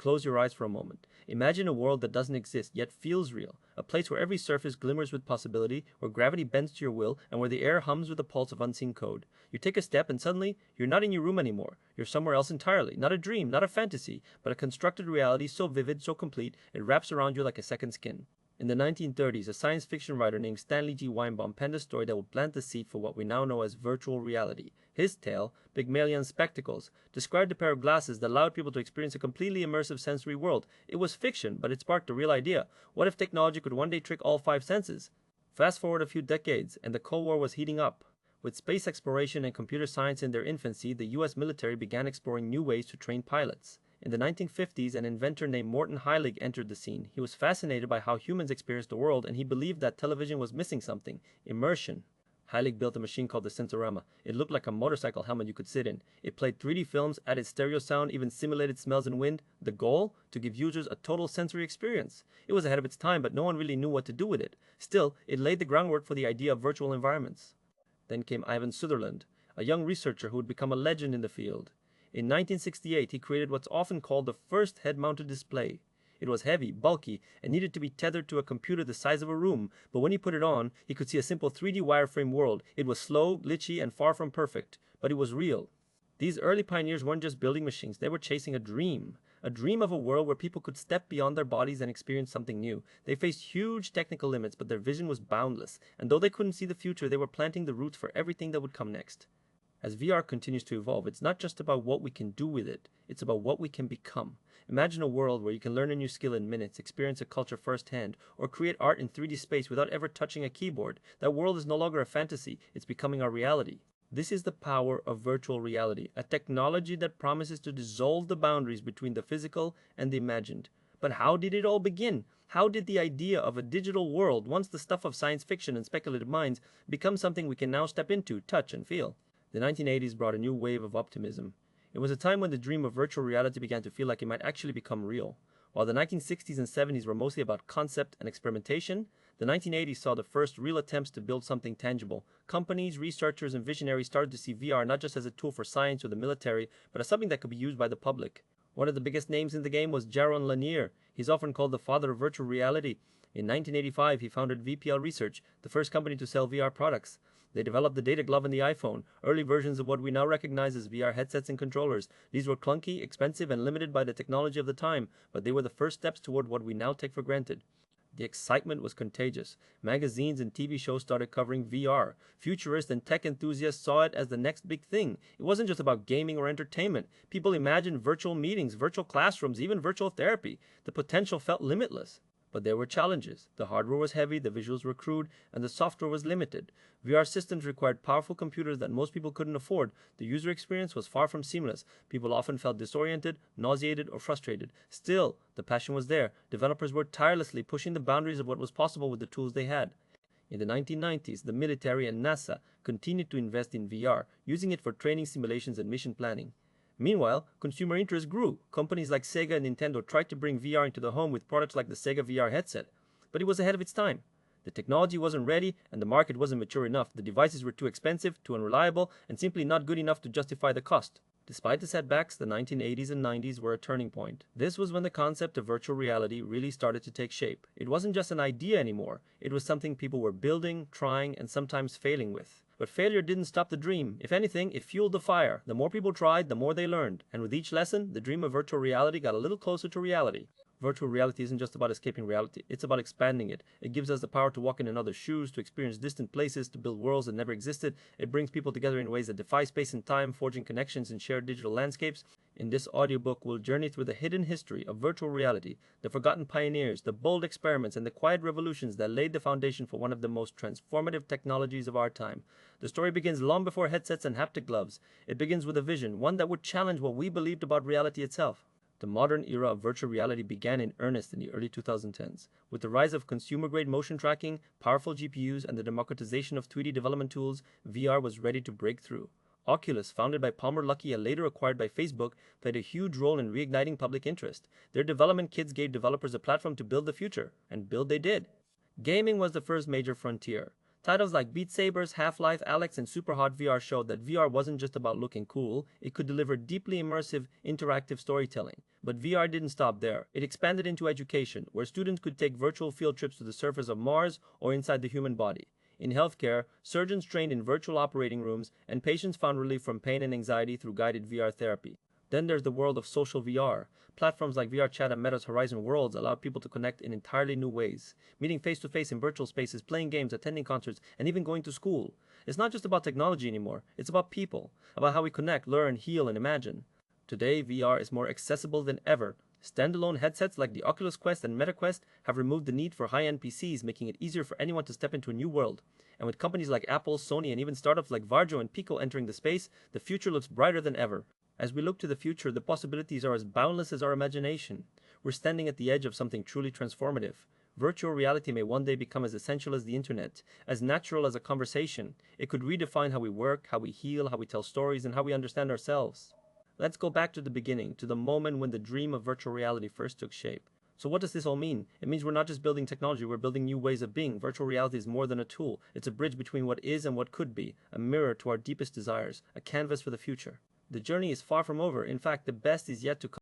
Close your eyes for a moment. Imagine a world that doesn't exist yet feels real. A place where every surface glimmers with possibility, where gravity bends to your will, and where the air hums with the pulse of unseen code. You take a step and suddenly, you're not in your room anymore. You're somewhere else entirely. Not a dream, not a fantasy, but a constructed reality so vivid, so complete, it wraps around you like a second skin. In the 1930s, a science fiction writer named Stanley G. Weinbaum penned a story that would plant the seed for what we now know as virtual reality. His tale, Pygmalion Spectacles, described a pair of glasses that allowed people to experience a completely immersive sensory world. It was fiction, but it sparked a real idea. What if technology could one day trick all five senses? Fast forward a few decades, and the Cold War was heating up. With space exploration and computer science in their infancy, the US military began exploring new ways to train pilots. In the 1950s, an inventor named Morton Heilig entered the scene. He was fascinated by how humans experienced the world, and he believed that television was missing something: immersion. Heilig built a machine called the Sensorama. It looked like a motorcycle helmet you could sit in. It played 3D films, added stereo sound, even simulated smells and wind. The goal? To give users a total sensory experience. It was ahead of its time, but no one really knew what to do with it. Still, it laid the groundwork for the idea of virtual environments. Then came Ivan Sutherland, a young researcher who would become a legend in the field. In 1968, he created what's often called the first head-mounted display. It was heavy, bulky, and needed to be tethered to a computer the size of a room, but when he put it on, he could see a simple 3D wireframe world. It was slow, glitchy, and far from perfect, but it was real. These early pioneers weren't just building machines, they were chasing a dream of a world where people could step beyond their bodies and experience something new. They faced huge technical limits, but their vision was boundless, and though they couldn't see the future, they were planting the roots for everything that would come next. As VR continues to evolve, it's not just about what we can do with it, it's about what we can become. Imagine a world where you can learn a new skill in minutes, experience a culture firsthand, or create art in 3D space without ever touching a keyboard. That world is no longer a fantasy, it's becoming our reality. This is the power of virtual reality, a technology that promises to dissolve the boundaries between the physical and the imagined. But how did it all begin? How did the idea of a digital world, once the stuff of science fiction and speculative minds, become something we can now step into, touch, and feel? The 1980s brought a new wave of optimism. It was a time when the dream of virtual reality began to feel like it might actually become real. While the 1960s and 70s were mostly about concept and experimentation, the 1980s saw the first real attempts to build something tangible. Companies, researchers, and visionaries started to see VR not just as a tool for science or the military, but as something that could be used by the public. One of the biggest names in the game was Jaron Lanier. He's often called the father of virtual reality. In 1985, he founded VPL Research, the first company to sell VR products. They developed the data glove and the iPhone, early versions of what we now recognize as VR headsets and controllers. These were clunky, expensive, and limited by the technology of the time, but they were the first steps toward what we now take for granted. The excitement was contagious. Magazines and TV shows started covering VR. Futurists and tech enthusiasts saw it as the next big thing. It wasn't just about gaming or entertainment. People imagined virtual meetings, virtual classrooms, even virtual therapy. The potential felt limitless. But there were challenges. The hardware was heavy, the visuals were crude, and the software was limited. VR systems required powerful computers that most people couldn't afford. The user experience was far from seamless. People often felt disoriented, nauseated, or frustrated. Still, the passion was there. Developers worked tirelessly, pushing the boundaries of what was possible with the tools they had. In the 1990s, the military and NASA continued to invest in VR, using it for training simulations and mission planning. Meanwhile, consumer interest grew. Companies like Sega and Nintendo tried to bring VR into the home with products like the Sega VR headset, but it was ahead of its time. The technology wasn't ready and the market wasn't mature enough. The devices were too expensive, too unreliable, and simply not good enough to justify the cost. Despite the setbacks, the 1980s and 90s were a turning point. This was when the concept of virtual reality really started to take shape. It wasn't just an idea anymore. It was something people were building, trying, and sometimes failing with. But failure didn't stop the dream. If anything, it fueled the fire. The more people tried, the more they learned. And with each lesson, the dream of virtual reality got a little closer to reality. Virtual reality isn't just about escaping reality, it's about expanding it. It gives us the power to walk in another's shoes, to experience distant places, to build worlds that never existed. It brings people together in ways that defy space and time, forging connections in shared digital landscapes. In this audiobook, we'll journey through the hidden history of virtual reality, the forgotten pioneers, the bold experiments, and the quiet revolutions that laid the foundation for one of the most transformative technologies of our time. The story begins long before headsets and haptic gloves. It begins with a vision, one that would challenge what we believed about reality itself. The modern era of virtual reality began in earnest in the early 2010s. With the rise of consumer-grade motion tracking, powerful GPUs, and the democratization of 3D development tools, VR was ready to break through. Oculus, founded by Palmer Luckey and later acquired by Facebook, played a huge role in reigniting public interest. Their development kits gave developers a platform to build the future, and build they did. Gaming was the first major frontier. Titles like Beat Sabers, Half-Life, Alex, and Superhot VR showed that VR wasn't just about looking cool, it could deliver deeply immersive, interactive storytelling. But VR didn't stop there. It expanded into education, where students could take virtual field trips to the surface of Mars or inside the human body. In healthcare, surgeons trained in virtual operating rooms, and patients found relief from pain and anxiety through guided VR therapy. Then there's the world of social VR. Platforms like VR Chat and Meta's Horizon Worlds allow people to connect in entirely new ways, meeting face to face in virtual spaces, playing games, attending concerts, and even going to school. It's not just about technology anymore, it's about people, about how we connect, learn, heal, and imagine. Today, VR is more accessible than ever. Standalone headsets like the Oculus Quest and Meta Quest have removed the need for high-end PCs, making it easier for anyone to step into a new world. And with companies like Apple, Sony, and even startups like Varjo and Pico entering the space, the future looks brighter than ever. As we look to the future, the possibilities are as boundless as our imagination. We're standing at the edge of something truly transformative. Virtual reality may one day become as essential as the internet, as natural as a conversation. It could redefine how we work, how we heal, how we tell stories, and how we understand ourselves. Let's go back to the beginning, to the moment when the dream of virtual reality first took shape. So what does this all mean? It means we're not just building technology, we're building new ways of being. Virtual reality is more than a tool. It's a bridge between what is and what could be, a mirror to our deepest desires, a canvas for the future. The journey is far from over. In fact, the best is yet to come.